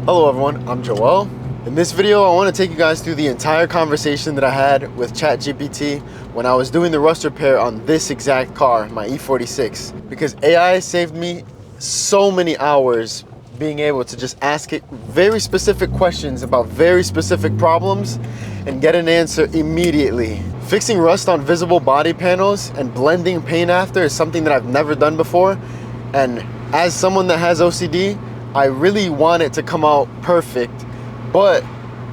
Hello everyone, I'm Joel. In this video, I want to take you guys through the entire conversation that I had with ChatGPT when I was doing the rust repair on this exact car, my E46. Because AI saved me so many hours being able to just ask it very specific questions about very specific problems and get an answer immediately. Fixing rust on visible body panels and blending paint after is something that I've never done before. And as someone that has OCD, I really want it to come out perfect, but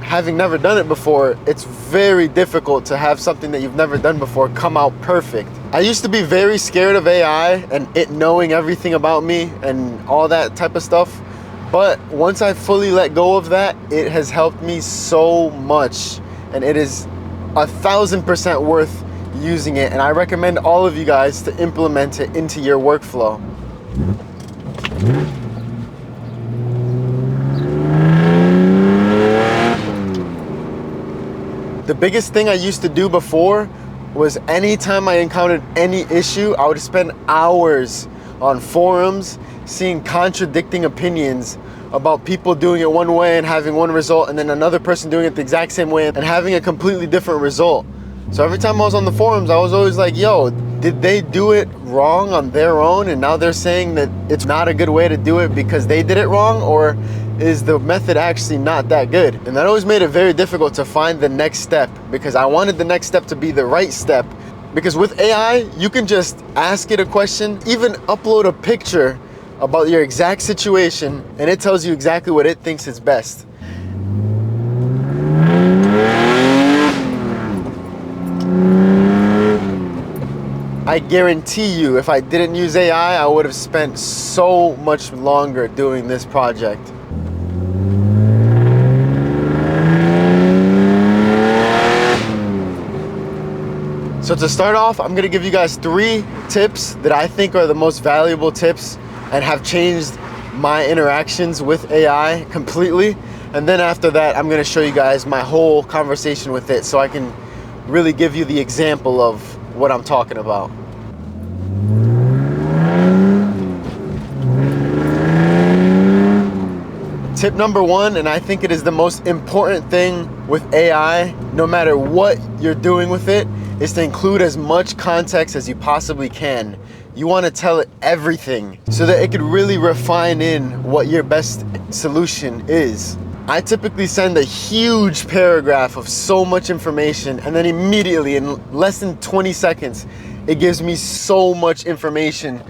having never done it before, it's very difficult to have something that you've never done before come out perfect. I used to be very scared of AI and it knowing everything about me and all that type of stuff, but once I fully let go of that, it has helped me so much, and it is 1000% worth using it, and I recommend all of you guys to implement it into your workflow. The biggest thing I used to do before was anytime I encountered any issue, I would spend hours on forums seeing contradicting opinions about people doing it one way and having one result, and then another person doing it the exact same way and having a completely different result. So every time I was on the forums, I was always like, yo, did they do it wrong on their own and now they're saying that it's not a good way to do it because they did it wrong, or is the method actually not that good? And that always made it very difficult to find the next step, because I wanted the next step to be the right step. Because with AI, you can just ask it a question, even upload a picture about your exact situation, and it tells you exactly what it thinks is best. I guarantee you, if I didn't use AI, I would have spent so much longer doing this project. So to start off, I'm gonna give you guys 3 tips that I think are the most valuable tips and have changed my interactions with AI completely. And then after that, I'm gonna show you guys my whole conversation with it so I can really give you the example of what I'm talking about. Tip number 1, and I think it is the most important thing with AI, no matter what you're doing with it, is to include as much context as you possibly can. You want to tell it everything so that it could really refine in what your best solution is. I typically send a huge paragraph of so much information, and then immediately in less than 20 seconds, it gives me so much information.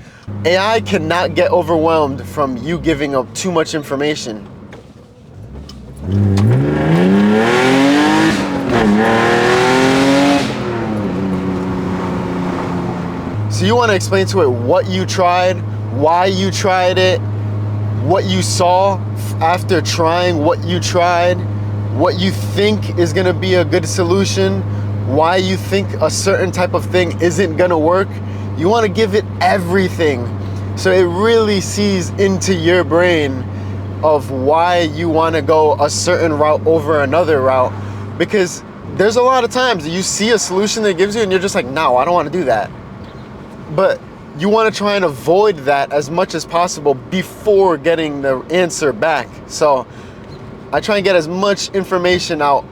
AI cannot get overwhelmed from you giving up too much information. So you want to explain to it what you tried, why you tried it, what you saw after trying what you tried, what you think is going to be a good solution, why you think a certain type of thing isn't going to work. You want to give it everything so it really sees into your brain of why you want to go a certain route over another route. Because there's a lot of times you see a solution that it gives you and you're just like, no, I don't want to do that. But you want to try and avoid that as much as possible before getting the answer back. So I try and get as much information out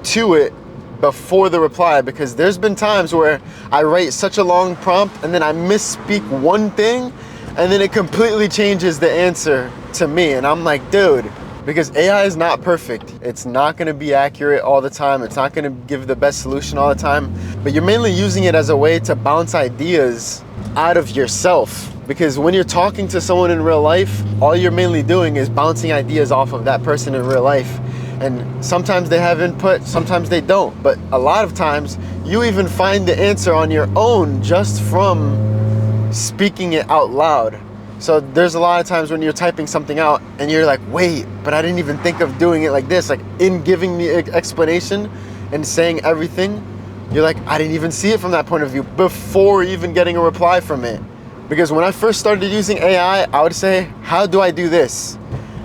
to it before the reply, because there's been times where I write such a long prompt and then I misspeak one thing and then it completely changes the answer to me. And I'm like, dude, because AI is not perfect. It's not going to be accurate all the time. It's not going to give the best solution all the time. But you're mainly using it as a way to bounce ideas out of yourself. Because when you're talking to someone in real life, all you're mainly doing is bouncing ideas off of that person in real life. And sometimes they have input, sometimes they don't. But a lot of times, you even find the answer on your own just from speaking it out loud. So there's a lot of times when you're typing something out and you're like, wait, but I didn't even think of doing it like this. Like in giving the explanation and saying everything, you're like, I didn't even see it from that point of view before even getting a reply from it. Because when I first started using AI, I would say, how do I do this?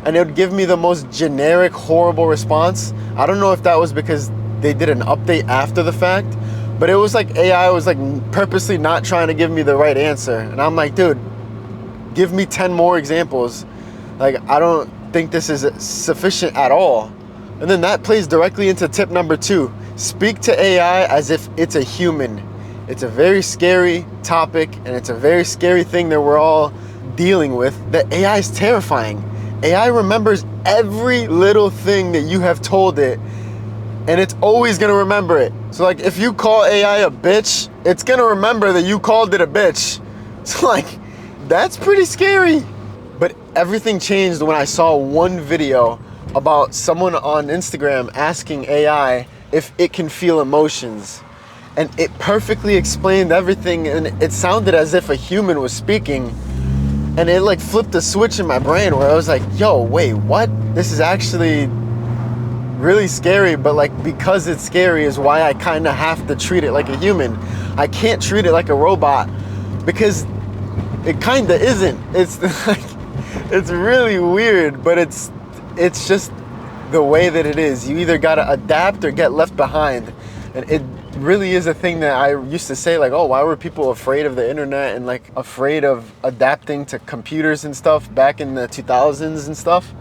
And it would give me the most generic, horrible response. I don't know if that was because they did an update after the fact, but it was like AI was like purposely not trying to give me the right answer. And I'm like, dude, give me 10 more examples. Like, I don't think this is sufficient at all. And then that plays directly into tip number 2. Speak to AI as if it's a human. It's a very scary topic, and it's a very scary thing that we're all dealing with. That AI is terrifying. AI remembers every little thing that you have told it, and it's always gonna remember it. So like, if you call AI a bitch, it's gonna remember that you called it a bitch. So like, that's pretty scary. But everything changed when I saw one video about someone on Instagram asking AI if it can feel emotions. And it perfectly explained everything, and it sounded as if a human was speaking. And it like flipped a switch in my brain where I was like, yo, wait, what? This is actually really scary, but like, because it's scary is why I kind of have to treat it like a human. I can't treat it like a robot, because it kind of isn't. It's like, it's really weird, but it's just the way that it is. You either gotta adapt or get left behind. And it really is a thing that I used to say, like, oh, why were people afraid of the internet and like afraid of adapting to computers and stuff back in the 2000s and stuff?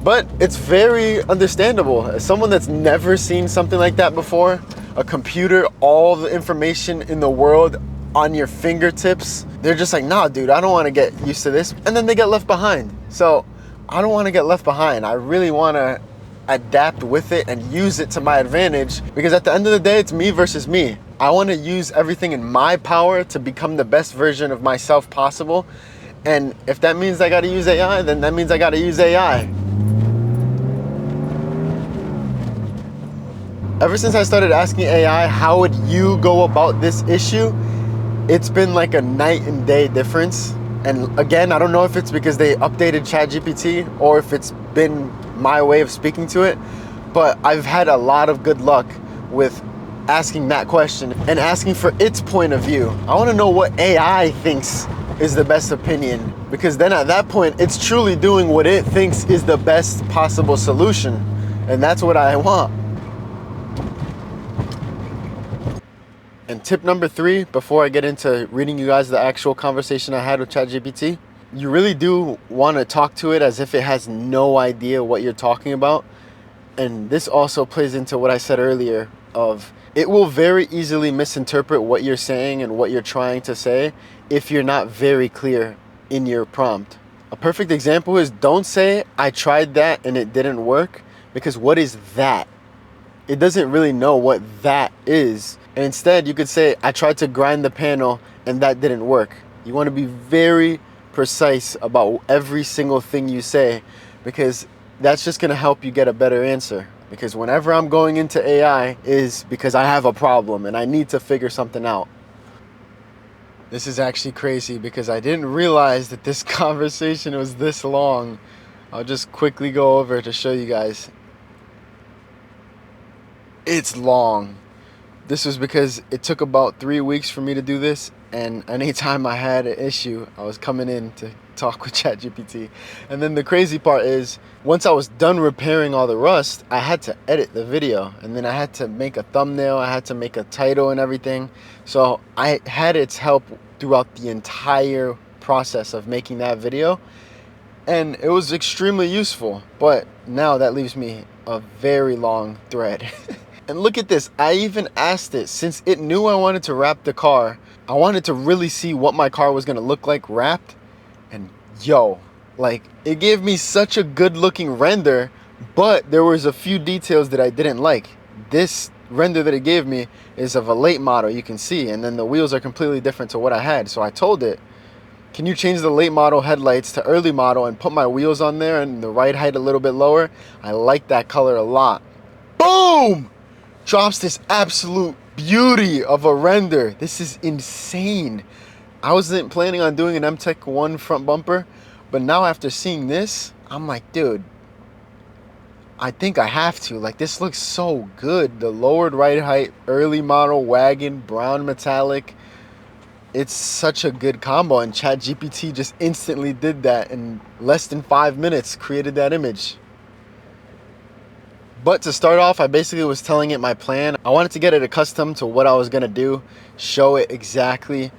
But it's very understandable. As someone that's never seen something like that before, a computer, all the information in the world on your fingertips, they're just like, nah, dude, I don't want to get used to this. And then they get left behind. So I don't want to get left behind. I really want to adapt with it and use it to my advantage, because at the end of the day, it's me versus me. I want to use everything in my power to become the best version of myself possible. And if that means I got to use AI, then that means I got to use AI. Ever since I started asking AI, how would you go about this issue? It's been like a night and day difference. And again, I don't know if it's because they updated ChatGPT or if it's been my way of speaking to it, but I've had a lot of good luck with asking that question and asking for its point of view. I want to know what AI thinks is the best opinion, because then at that point, it's truly doing what it thinks is the best possible solution. And that's what I want. And tip number 3, before I get into reading you guys the actual conversation I had with ChatGPT, you really do want to talk to it as if it has no idea what you're talking about. And this also plays into what I said earlier of, it will very easily misinterpret what you're saying and what you're trying to say if you're not very clear in your prompt. A perfect example is, don't say, I tried that and it didn't work, because what is that? It doesn't really know what that is. And instead, you could say, I tried to grind the panel and that didn't work. You want to be very precise about every single thing you say, because that's just going to help you get a better answer. Because whenever I'm going into AI is because I have a problem and I need to figure something out. This is actually crazy because I didn't realize that this conversation was this long. I'll just quickly go over to show you guys. It's long. This was because it took about 3 weeks for me to do this, and anytime I had an issue, I was coming in to talk with ChatGPT. And then the crazy part is, once I was done repairing all the rust, I had to edit the video, and then I had to make a thumbnail, I had to make a title and everything. So I had its help throughout the entire process of making that video, and it was extremely useful. But now that leaves me a very long thread. And look at this, I even asked it, since it knew I wanted to wrap the car, I wanted to really see what my car was gonna look like wrapped. And yo, like, it gave me such a good looking render, but there was a few details that I didn't like. This render that it gave me is of a late model, you can see, and then the wheels are completely different to what I had. So I told it, can you change the late model headlights to early model and put my wheels on there and the ride height a little bit lower? I like that color a lot. Boom! Drops this absolute beauty of a render. This is insane. I wasn't planning on doing an M-Tech 1 front bumper, but now after seeing this, I'm like, dude, I think I have to. Like, this looks so good. The lowered ride height, early model wagon, brown metallic. It's such a good combo, and ChatGPT just instantly did that in less than 5 minutes, created that image. But to start off, I basically was telling it my plan. I wanted to get it accustomed to what I was gonna do, show it exactly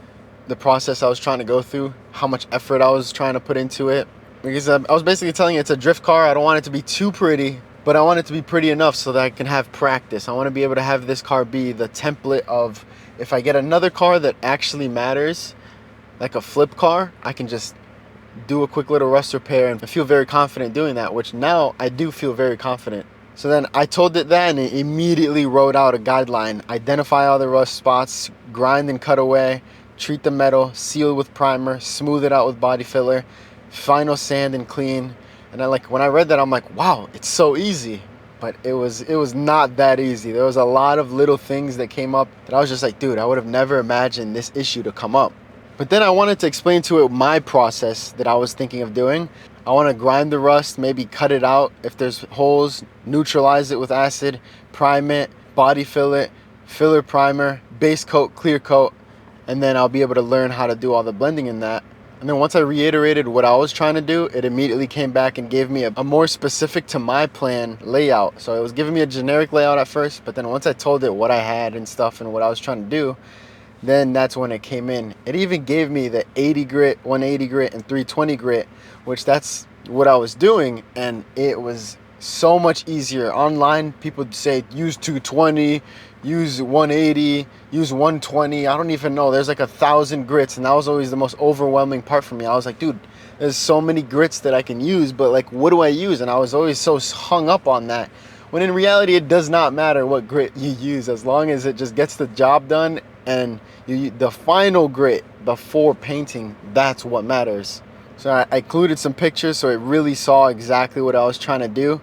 the process I was trying to go through, how much effort I was trying to put into it. Because I was basically telling you it's a drift car. I don't want it to be too pretty, but I want it to be pretty enough so that I can have practice. I want to be able to have this car be the template of, if I get another car that actually matters, like a flip car, I can just do a quick little rust repair and feel very confident doing that, which now I do feel very confident. So then I told it that, and it immediately wrote out a guideline. Identify all the rust spots, grind and cut away, treat the metal, seal with primer, smooth it out with body filler, final sand and clean. And when I read that, I'm like, wow, it's so easy. But it was not that easy. There was a lot of little things that came up that I was just like, dude, I would have never imagined this issue to come up. But then I wanted to explain to it my process that I was thinking of doing. I want to grind the rust, maybe cut it out if there's holes, neutralize it with acid, prime it, body fill it, filler primer, base coat, clear coat, and then I'll be able to learn how to do all the blending in that. And then once I reiterated what I was trying to do, it immediately came back and gave me a more specific to my plan layout. So it was giving me a generic layout at first, but then once I told it what I had and stuff and what I was trying to do, then that's when it came in. It even gave me the 80 grit, 180 grit, and 320 grit, which that's what I was doing, and it was so much easier. Online, people would say, use 220, use 180, use 120. I don't even know. There's like 1,000 grits, and that was always the most overwhelming part for me. I was like, dude, there's so many grits that I can use, but like, what do I use? And I was always so hung up on that. When in reality, it does not matter what grit you use, as long as it just gets the job done, and the final grit before painting, that's what matters. So I included some pictures so it really saw exactly what I was trying to do.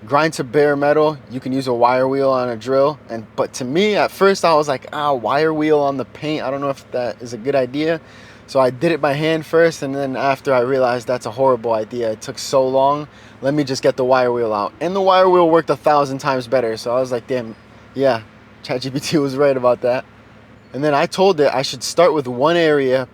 Grind to bare metal, you can use a wire wheel on a drill, but to me at first I was like, wire wheel on the paint, I don't know if that is a good idea. So I did it by hand first, and then after I realized that's a horrible idea. It took so long, let me just get the wire wheel out. And the wire wheel worked 1,000 times better, so I was like, damn, yeah, ChatGPT was right about that. And then I told it I should start with one area,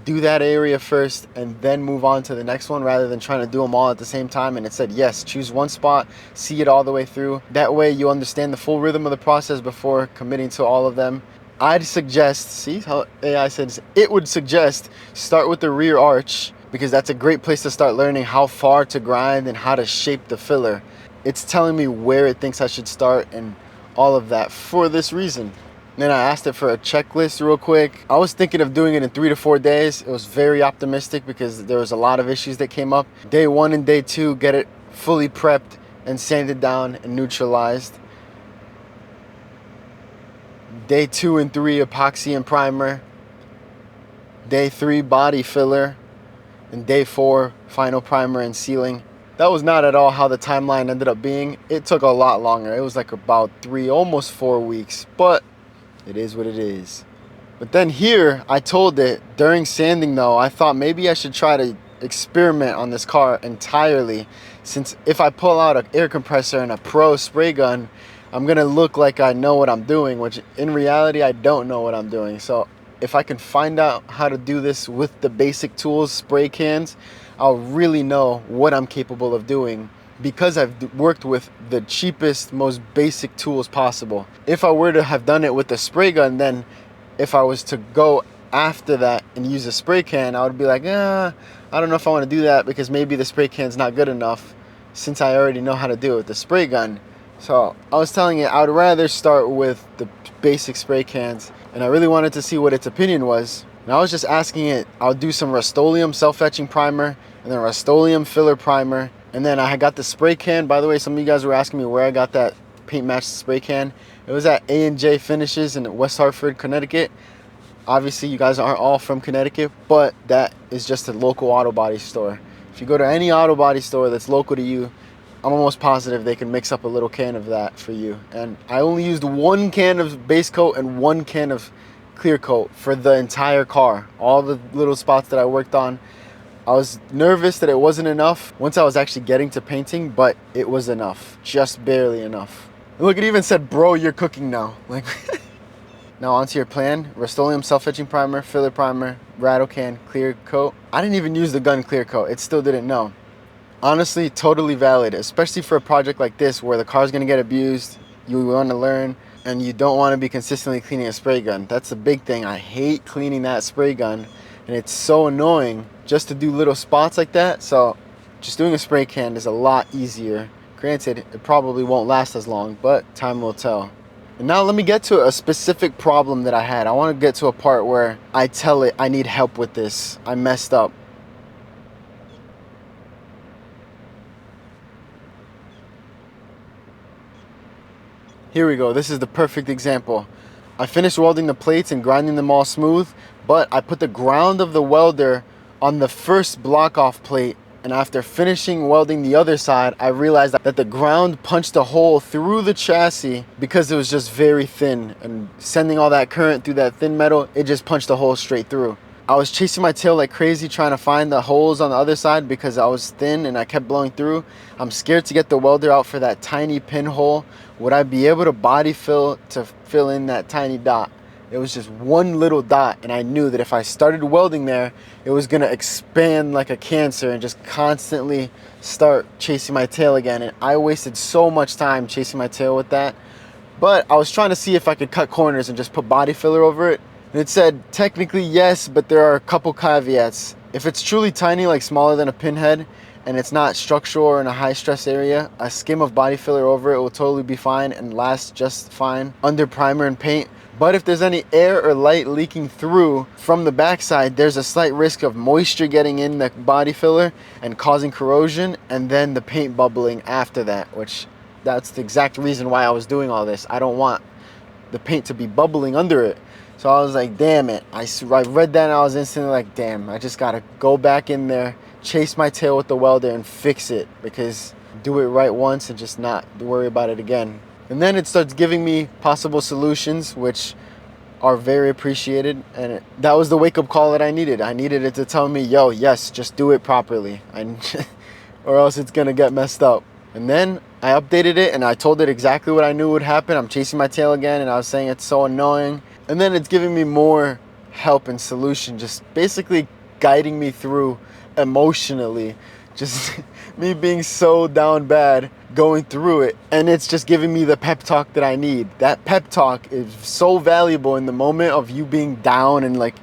do that area first, and then move on to the next one rather than trying to do them all at the same time. And it said, yes, choose one spot, see it all the way through. That way you understand the full rhythm of the process before committing to all of them. I'd suggest, see how AI says, it would suggest start with the rear arch, because that's a great place to start learning how far to grind and how to shape the filler. It's telling me where it thinks I should start and all of that for this reason. Then I asked it for a checklist real quick. I was thinking of doing it in 3 to 4 days. It was very optimistic because there was a lot of issues that came up. Day 1 and day 2, get it fully prepped and sanded down and neutralized. Day 2 and 3, epoxy and primer. Day 3, body filler. And day 4, final primer and sealing. That was not at all how the timeline ended up being. It took a lot longer. It was like about 3, almost 4 weeks, but it is what it is. But then here, I told it, during sanding though, I thought maybe I should try to experiment on this car entirely, since if I pull out an air compressor and a pro spray gun, I'm gonna look like I know what I'm doing, which in reality, I don't know what I'm doing. So if I can find out how to do this with the basic tools, spray cans, I'll really know what I'm capable of doing, because I've worked with the cheapest, most basic tools possible. If I were to have done it with the spray gun, then if I was to go after that and use a spray can, I would be like, I don't know if I want to do that, because maybe the spray can's not good enough, since I already know how to do it with the spray gun. So I was telling it I would rather start with the basic spray cans, and I really wanted to see what its opinion was. And I was just asking it, I'll do some Rust-Oleum self-etching primer, and then Rust-Oleum filler primer. And then I got the spray can. By the way, some of you guys were asking me where I got that paint matched spray can. It was at A&J Finishes in West Hartford, Connecticut. Obviously, you guys aren't all from Connecticut, but that is just a local auto body store. If you go to any auto body store that's local to you, I'm almost positive they can mix up a little can of that for you. And I only used 1 can of base coat and 1 can of clear coat for the entire car. All the little spots that I worked on, I was nervous that it wasn't enough once I was actually getting to painting, but it was enough, just barely enough. And look, it even said, bro, you're cooking now. Like, now onto your plan. Rust-Oleum self-etching primer, filler primer, rattle can, clear coat. I didn't even use the gun clear coat. It still didn't know. Honestly, totally valid, especially for a project like this where the car's gonna get abused, you wanna learn, and you don't wanna be consistently cleaning a spray gun. That's the big thing. I hate cleaning that spray gun, and it's so annoying just to do little spots like that. So just doing a spray can is a lot easier. Granted, it probably won't last as long, but time will tell. And now let me get to a specific problem that I had. I want to get to a part where I tell it I need help with this. I messed up. Here we go. This is the perfect example. I finished welding the plates and grinding them all smooth, but I put the ground of the welder on the first block off plate, and after finishing welding the other side, I realized that the ground punched a hole through the chassis because it was just very thin, and sending all that current through that thin metal, it just punched a hole straight through. I was chasing my tail like crazy trying to find the holes on the other side because I was thin and I kept blowing through. I'm scared to get the welder out for that tiny pinhole. Would I be able to body fill to fill in that tiny dot? It was just one little dot, and I knew that if I started welding there, it was gonna expand like a cancer and just constantly start chasing my tail again. And I wasted so much time chasing my tail with that. But I was trying to see if I could cut corners and just put body filler over it. And it said, technically yes, but there are a couple caveats. If it's truly tiny, like smaller than a pinhead, and it's not structural or in a high stress area, a skim of body filler over it will totally be fine and last just fine under primer and paint. But if there's any air or light leaking through from the backside, there's a slight risk of moisture getting in the body filler and causing corrosion, and then the paint bubbling after that, which that's the exact reason why I was doing all this. I don't want the paint to be bubbling under it. So I was like, damn it. I read that and I was instantly like, damn, I just gotta go back in there, chase my tail with the welder and fix it, because do it right once and just not worry about it again. And then it starts giving me possible solutions, which are very appreciated. And that was the wake-up call that I needed. I needed it to tell me, yo, yes, just do it properly, or else it's gonna get messed up. And then I updated it and I told it exactly what I knew would happen. I'm chasing my tail again and I was saying it's so annoying. And then it's giving me more help and solution, just basically guiding me through emotionally, just me being so down bad, going through it. And it's just giving me the pep talk that I need. That pep talk is so valuable in the moment of you being down and like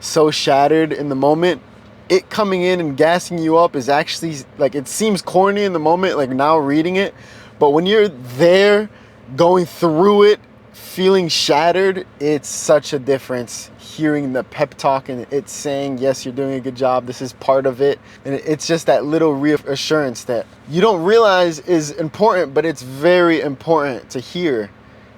so shattered in the moment. It coming in and gassing you up is actually, like, it seems corny in the moment, like now reading it, but when you're there going through it, feeling shattered, it's such a difference. Hearing the pep talk and it's saying, yes, you're doing a good job, this is part of it. And it's just that little reassurance that you don't realize is important, but it's very important to hear.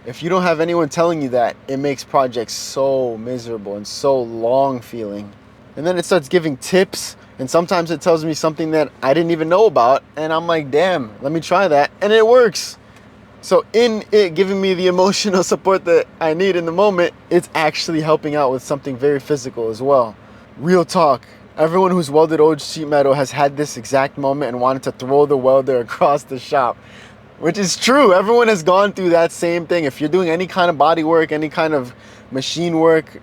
If you don't have anyone telling you that, it makes projects so miserable and so long feeling. And then it starts giving tips, and sometimes it tells me something that I didn't even know about, and I'm like, damn, let me try that, and it works. So in it giving me the emotional support that I need in the moment, it's actually helping out with something very physical as well. Real talk. Everyone who's welded old sheet metal has had this exact moment and wanted to throw the welder across the shop, which is true. Everyone has gone through that same thing. If you're doing any kind of body work, any kind of machine work,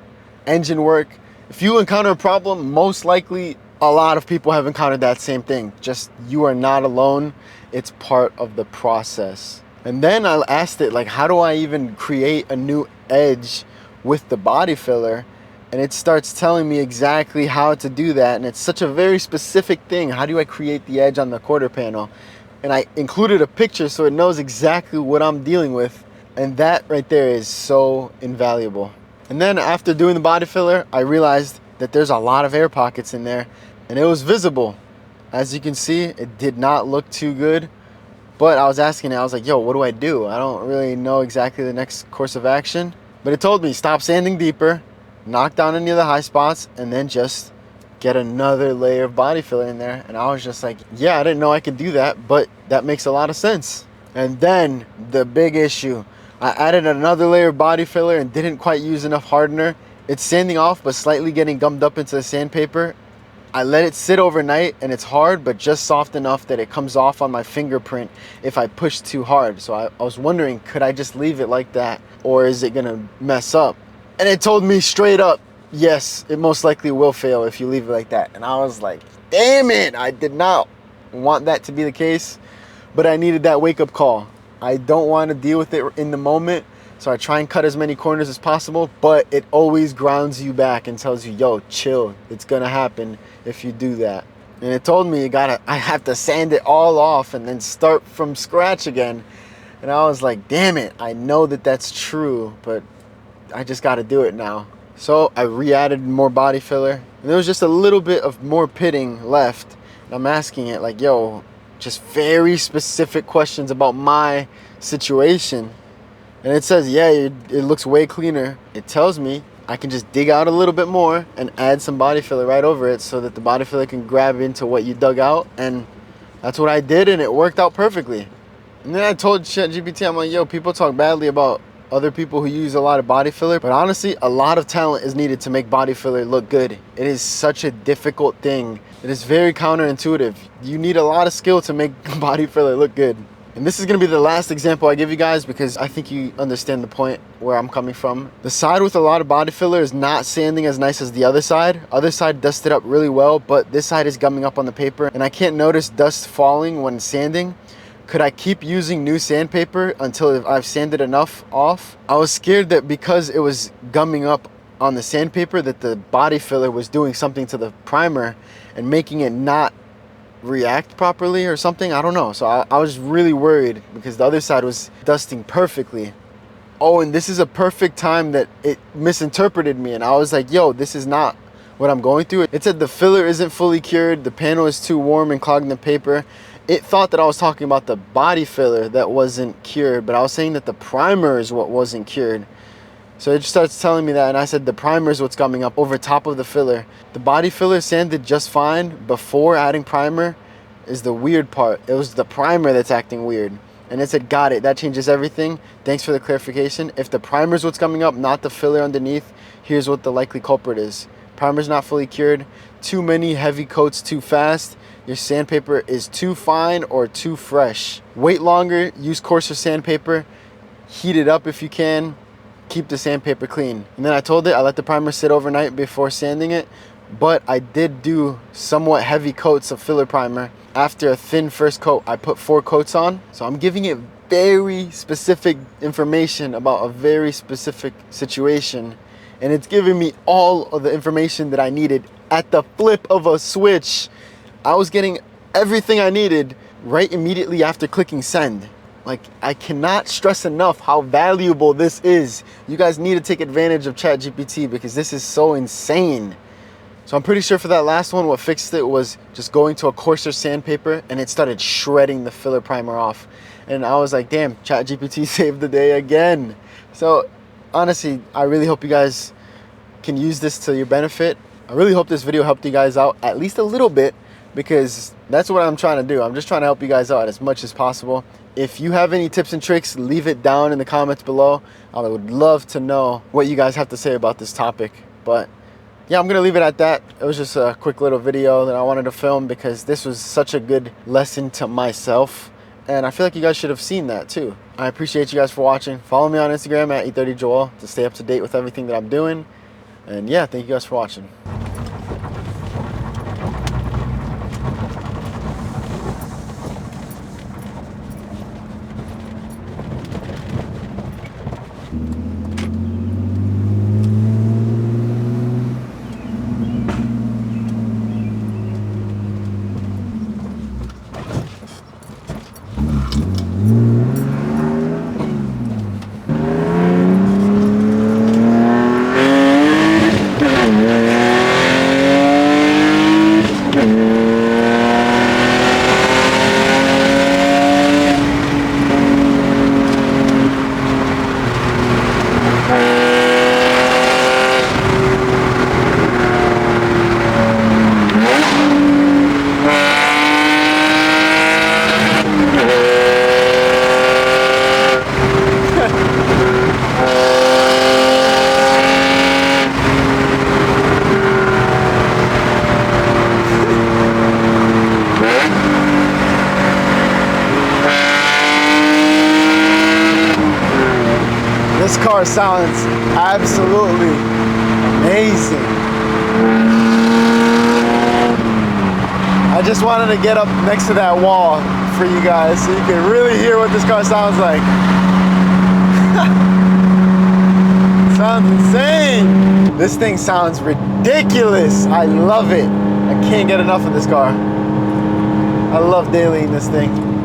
engine work, if you encounter a problem, most likely a lot of people have encountered that same thing. Just you are not alone. It's part of the process. And then I asked it, like, how do I even create a new edge with the body filler? And it starts telling me exactly how to do that. And it's such a very specific thing. How do I create the edge on the quarter panel? And I included a picture so it knows exactly what I'm dealing with. And that right there is so invaluable. And then after doing the body filler, I realized that there's a lot of air pockets in there, and it was visible. As you can see, it did not look too good, but I was asking it, I was like, yo, what do I do? I don't really know exactly the next course of action, but it told me stop sanding deeper, knock down any of the high spots, and then just get another layer of body filler in there. And I was just like, yeah, I didn't know I could do that, but that makes a lot of sense. And then the big issue, I added another layer of body filler and didn't quite use enough hardener. It's sanding off, but slightly getting gummed up into the sandpaper. I let it sit overnight and it's hard, but just soft enough that it comes off on my fingerprint if I push too hard. So I was wondering, could I just leave it like that, or is it gonna mess up? And it told me straight up, yes, it most likely will fail if you leave it like that. And I was like, damn it, I did not want that to be the case, but I needed that wake-up call. I don't want to deal with it in the moment, so I try and cut as many corners as possible, but it always grounds you back and tells you, yo, chill, it's gonna happen if you do that. And it told me I have to sand it all off and then start from scratch again. And I was like, damn it, I know that that's true, but I just got to do it now. So I re-added more body filler, and there was just a little bit of more pitting left. And I'm asking it like, yo, just very specific questions about my situation. And it says, yeah, it looks way cleaner. It tells me I can just dig out a little bit more and add some body filler right over it so that the body filler can grab into what you dug out. And that's what I did, and it worked out perfectly. And then I told ChatGPT, I'm like, yo, people talk badly about other people who use a lot of body filler, but honestly, a lot of talent is needed to make body filler look good. It is such a difficult thing. It is very counterintuitive. You need a lot of skill to make body filler look good. And this is gonna be the last example I give you guys because I think you understand the point where I'm coming from. The side with a lot of body filler is not sanding as nice as the other side. Other side dusted up really well, but this side is gumming up on the paper, and I can't notice dust falling when sanding. Could I keep using new sandpaper until I've sanded enough off? I was scared that because it was gumming up on the sandpaper that the body filler was doing something to the primer and making it not react properly or something. I don't know. So I was really worried because the other side was dusting perfectly. Oh, and this is a perfect time that it misinterpreted me, and I was like, yo, this is not what I'm going through. It said the filler isn't fully cured, the panel is too warm and clogging the paper. It thought that I was talking about the body filler that wasn't cured, but I was saying that the primer is what wasn't cured. So it just starts telling me that, and I said the primer is what's coming up over top of the filler. The body filler sanded just fine before adding primer is the weird part. It was the primer that's acting weird. And it said, got it, that changes everything. Thanks for the clarification. If the primer is what's coming up, not the filler underneath, here's what the likely culprit is. Primer's not fully cured, too many heavy coats too fast, your sandpaper is too fine or too fresh. Wait longer, use coarser sandpaper, heat it up if you can, keep the sandpaper clean. And then I told it I let the primer sit overnight before sanding it, but I did do somewhat heavy coats of filler primer. After a thin first coat, I put 4 coats on. So I'm giving it very specific information about a very specific situation. And it's giving me all of the information that I needed at the flip of a switch. I was getting everything I needed right immediately after clicking send. Like, I cannot stress enough how valuable this is. You guys need to take advantage of ChatGPT because this is so insane. So I'm pretty sure for that last one, what fixed it was just going to a coarser sandpaper, and it started shredding the filler primer off. And I was like, damn, ChatGPT saved the day again. So honestly, I really hope you guys can use this to your benefit. I really hope this video helped you guys out at least a little bit, because that's what I'm trying to do. I'm just trying to help you guys out as much as possible. If you have any tips and tricks, leave it down in the comments below. I would love to know what you guys have to say about this topic. But yeah, I'm gonna leave it at that. It was just a quick little video that I wanted to film because this was such a good lesson to myself. And I feel like you guys should have seen that too. I appreciate you guys for watching. Follow me on Instagram at e30joel to stay up to date with everything that I'm doing. And yeah, thank you guys for watching. This car sounds absolutely amazing. I just wanted to get up next to that wall for you guys so you can really hear what this car sounds like. Sounds insane. This thing sounds ridiculous. I love it. I can't get enough of this car. I love dailying this thing.